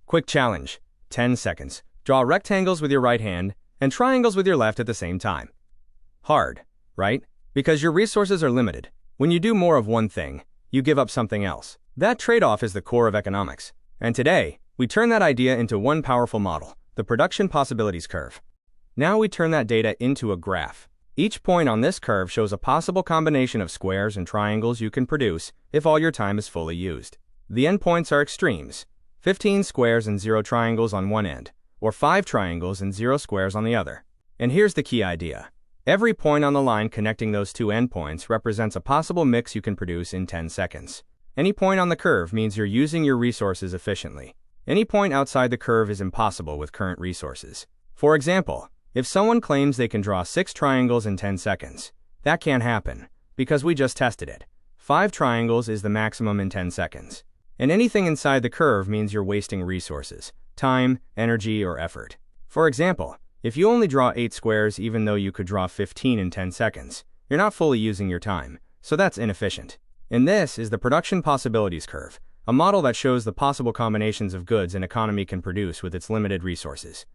Quick challenge. 10 seconds. Draw rectangles with your right hand and triangles with your left at the same time. Hard, right? Because your resources are limited. When you do more of one thing, you give up something else. That trade-off is the core of economics. And today, we turn that idea into one powerful model, the production possibilities curve. Now we turn that data into a graph. Each point on this curve shows a possible combination of squares and triangles you can produce if all your time is fully used. The endpoints are extremes: 15 squares and 0 triangles on one end, or 5 triangles and 0 squares on the other. And here's the key idea. Every point on the line connecting those two endpoints represents a possible mix you can produce in 10 seconds. Any point on the curve means you're using your resources efficiently. Any point outside the curve is impossible with current resources. For example, if someone claims they can draw 6 triangles in 10 seconds, that can't happen, because we just tested it. 5 triangles is the maximum in 10 seconds. And anything inside the curve means you're wasting resources, time, energy, or effort. For example, if you only draw 8 squares even though you could draw 15 in 10 seconds, you're not fully using your time, so that's inefficient. And this is the production possibilities curve, a model that shows the possible combinations of goods an economy can produce with its limited resources.